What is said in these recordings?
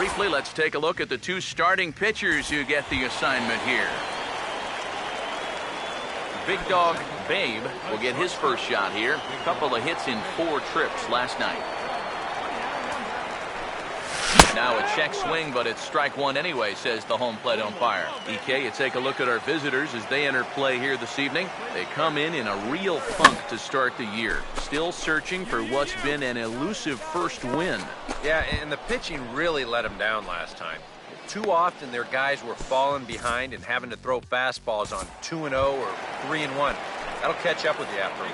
briefly, let's take a look at the two starting pitchers who get the assignment here. Big Dog Babe will get his first shot here. A couple of hits in 4 trips last night. Now a check swing, but it's strike one anyway, says the home plate umpire. EK, you take a look at our visitors as they enter play here this evening. They come in a real funk to start the year. Still searching for what's been an elusive first win. Yeah, and the pitching really let them down last time. Too often their guys were falling behind and having to throw fastballs on 2-0 or 3-1. That'll catch up with you after a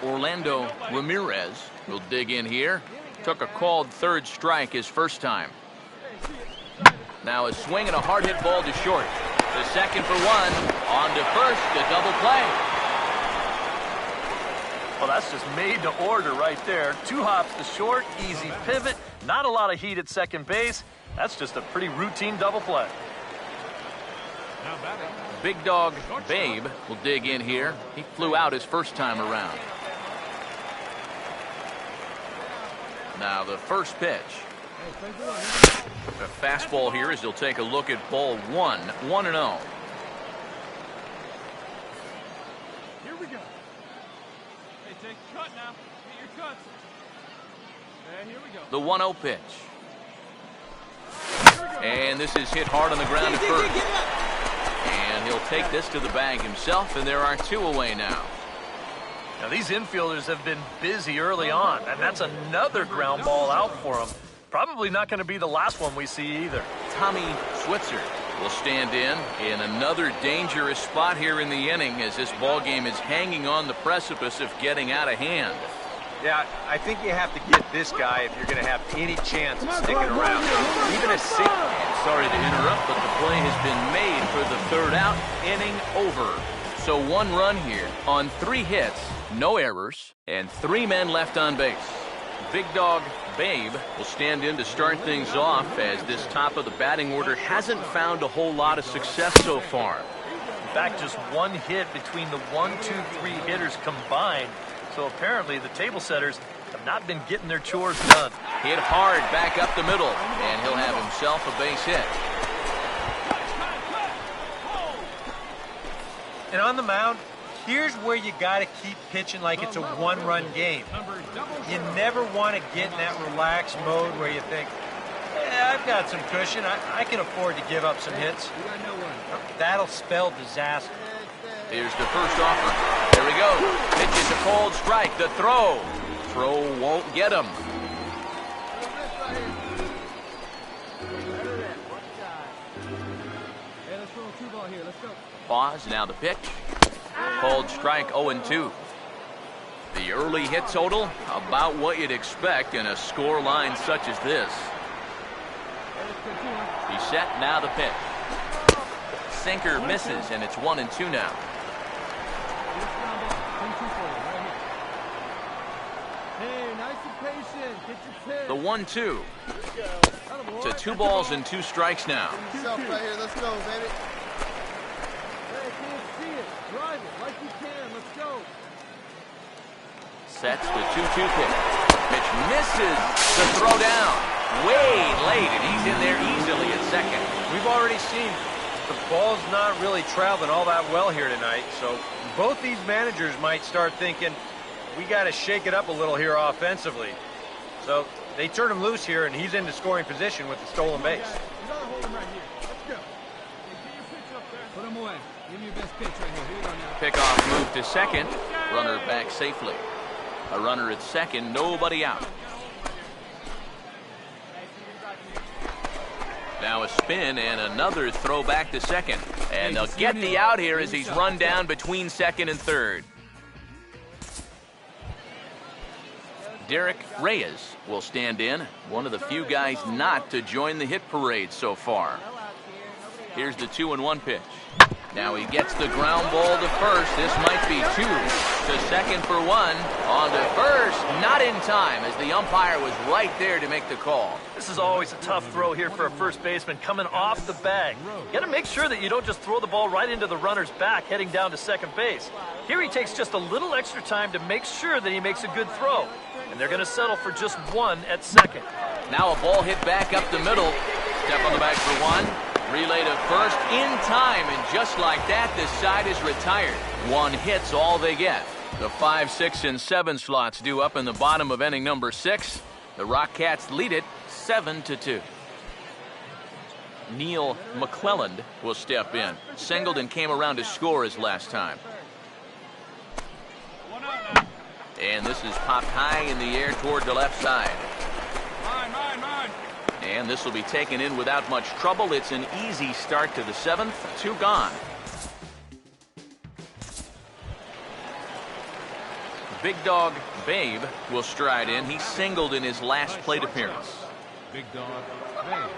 while. Orlando Ramirez will dig in here. Took a called third strike his first time. Now a swing and a hard hit ball to short. The second for one. On to first, a double play. Well, that's just made to order right there. 2 hops to short, easy pivot, not a lot of heat at second base. That's just a pretty routine double play. Big Dog Babe will dig in here. He flew out his first time around. Now the first pitch. A fastball here as he'll take a look at ball 1, 1-0. Here we go. Hey, take a cut now. Get your cuts. And here we go. The 1-0 pitch. And this is hit hard on the ground at first. And he'll take this to the bag himself, and there are 2 away now. Now, these infielders have been busy early on, and that's another ground ball out for them. Probably not going to be the last one we see either. Tommy Switzer will stand in another dangerous spot here in the inning as this ball game is hanging on the precipice of getting out of hand. Yeah, I think you have to get this guy if you're going to have any chance of sticking around. Even a single. Sorry to interrupt, but the play has been made for the 3rd out, inning over. So 1 run here on 3 hits, no errors, and 3 men left on base. Big Dog Babe will stand in to start things off as this top of the batting order hasn't found a whole lot of success so far. In fact, just 1 hit between the 1, 2, 3 hitters combined. So apparently the table setters have not been getting their chores done. Hit hard back up the middle, and he'll have himself a base hit. And on the mound, here's where you got to keep pitching like it's a 1-run game. You never want to get in that relaxed mode where you think, yeah, I've got some cushion. I can afford to give up some hits. That'll spell disaster. Here's the first offer. There we go. Pitch is a cold strike. The throw. Throw won't get him. Pause. Now the pitch. Cold strike 0-2. The early hit total, about what you'd expect in a score line such as this. He's set. Now the pitch. Sinker misses, and it's 1-2 now. The 1-2. To 2 balls and 2 strikes now. Let's go, baby. Sets the 2-2 pitch. Pitch misses the throw down. Way late, and he's in there easily at second. We've already seen the ball's not really traveling all that well here tonight, so both these managers might start thinking, we got to shake it up a little here offensively. So they turn him loose here, and he's into scoring position with the stolen base. Put him away. Give me your best pitch right here. Here you go now. Pickoff move to second. Runner back safely. A runner at second, nobody out. Now a spin and another throw back to second. And they'll get the out here as he's run down between second and third. Derek Reyes will stand in, one of the few guys not to join the hit parade so far. Here's the 2-1 pitch. Now he gets the ground ball to first. This might be 2. To second for one. On to first. Not in time as the umpire was right there to make the call. This is always a tough throw here for a first baseman coming off the bag. You got to make sure that you don't just throw the ball right into the runner's back heading down to second base. Here he takes just a little extra time to make sure that he makes a good throw. And they're going to settle for just one at second. Now a ball hit back up the middle. Step on the bag for one. Relay to first in time, and just like that, this side is retired. One hit's all they get. The 5, 6, and 7 slots due up in the bottom of inning number 6. The Rockcats lead it 7-2. Neil McClelland will step in. Singleton came around to score his last time. And this is popped high in the air toward the left side. And this will be taken in without much trouble. It's an easy start to the 7th. 2 gone. Big Dog Babe will stride in. He singled in his last plate appearance. Big Dog Babe.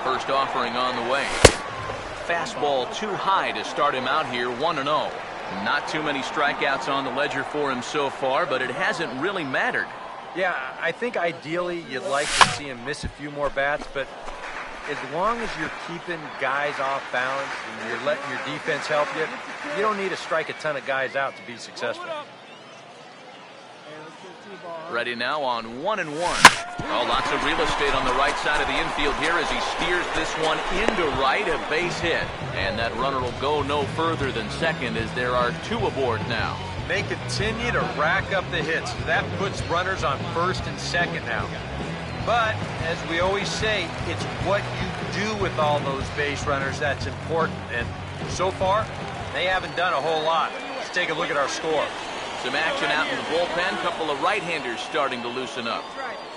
First offering on the way. Fastball too high to start him out here, 1-0. Not too many strikeouts on the ledger for him so far, but it hasn't really mattered. Yeah, I think ideally you'd like to see him miss a few more bats, but as long as you're keeping guys off balance and you're letting your defense help you, you don't need to strike a ton of guys out to be successful. Ready now on 1-1. Oh, lots of real estate on the right side of the infield here as he steers this one into right, a base hit. And that runner will go no further than second as there are 2 aboard now. They continue to rack up the hits. That puts runners on first and second now. But, as we always say, it's what you do with all those base runners that's important. And so far, they haven't done a whole lot. Let's take a look at our score. Some action out in the bullpen. Couple of right-handers starting to loosen up.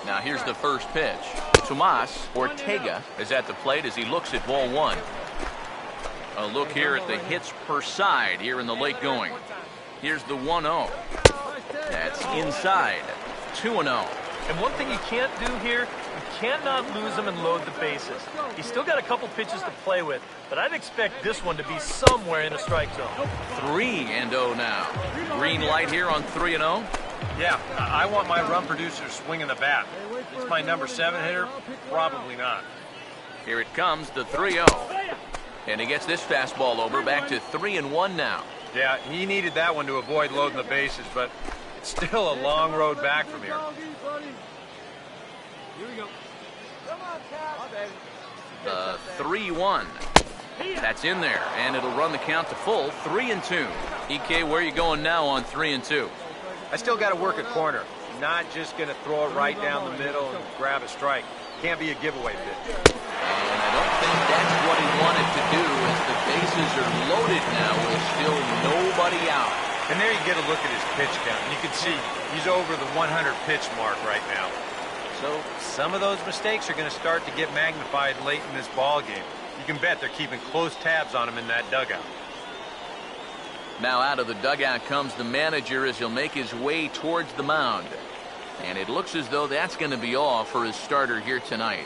Now here's the first pitch. Tomas Ortega is at the plate as he looks at ball 1. A look here at the hits per side here in the late going. Here's the 1-0. That's inside. 2-0. And one thing you can't do here, you cannot lose him and load the bases. He's still got a couple pitches to play with, but I'd expect this one to be somewhere in the strike zone. 3-0 now. Green light here on 3-0. Yeah, I want my run producer swinging the bat. It's my number 7 hitter? Probably not. Here it comes, the 3-0. And he gets this fastball over, back to 3-1 now. Yeah, he needed that one to avoid loading the bases, but it's still a long road back from here. Here we go. The 3-1. That's in there, and it'll run the count to full, 3-2. EK, where are you going now on 3-2? I still got to work a corner. Not just going to throw it right down the middle and grab a strike. Can't be a giveaway pitch. And I don't think that's what he wanted to do as the bases are loaded now with still nobody out. And there you get a look at his pitch count. You can see he's over the 100 pitch mark right now. So some of those mistakes are going to start to get magnified late in this ball game. You can bet they're keeping close tabs on him in that dugout. Now out of the dugout comes the manager as he'll make his way towards the mound. And it looks as though that's going to be all for his starter here tonight.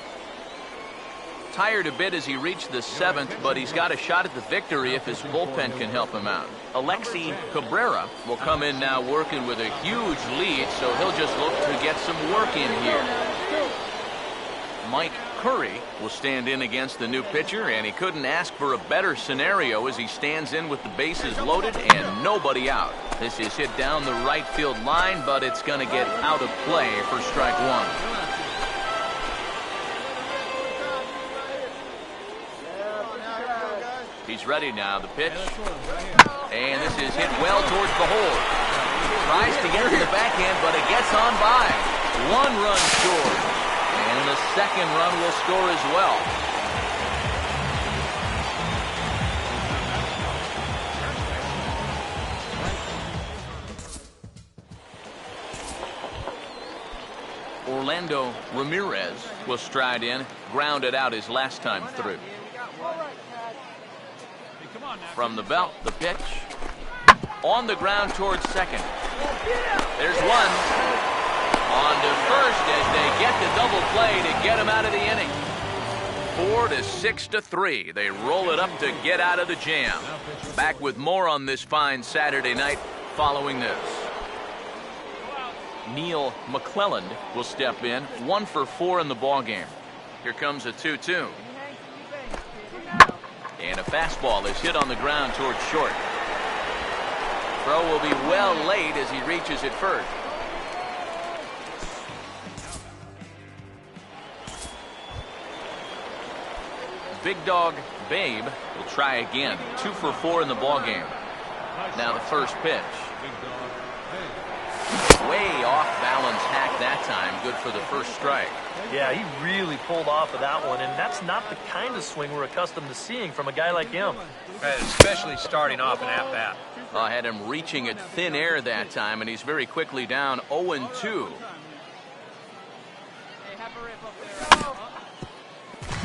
Tired a bit as he reached the 7th, but he's got a shot at the victory if his bullpen can help him out. Alexi Cabrera will come in now working with a huge lead, so he'll just look to get some work in here. Mike Curry will stand in against the new pitcher, and he couldn't ask for a better scenario as he stands in with the bases loaded and nobody out. This is hit down the right field line, but it's going to get out of play for strike 1. He's ready now, the pitch. And this is hit well towards the hole. Tries to get to the backhand, but it gets on by. 1 run scored. And the second run will score as well. Orlando Ramirez will stride in, grounded out his last time through. From the belt, the pitch. On the ground towards second. There's one. On to first as they get the double play to get him out of the inning. 4 to 6 to 3. They roll it up to get out of the jam. Back with more on this fine Saturday night following this. Neil McClelland will step in, 1 for 4 in the ballgame. Here comes a 2-2. And a fastball is hit on the ground towards short. Throw will be well late as he reaches it first. Big Dog Babe will try again. 2 for 4 in the ballgame. Now the first pitch. Way off balance hack that time. Good for the first strike. Yeah, he really pulled off of that one, and that's not the kind of swing we're accustomed to seeing from a guy like him. Especially starting off an at-bat. I had him reaching at thin air that time, and he's very quickly down 0-2.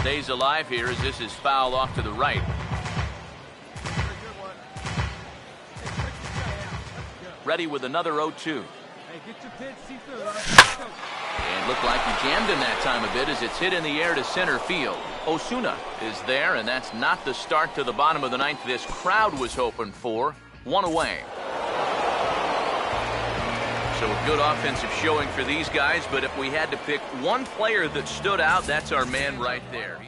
Stays alive here as this is fouled off to the right. Ready with another 0-2. And looked like he jammed him that time a bit as it's hit in the air to center field. Osuna is there, and that's not the start to the bottom of the ninth this crowd was hoping for. 1 away. So a good offensive showing for these guys, but if we had to pick one player that stood out, that's our man right there.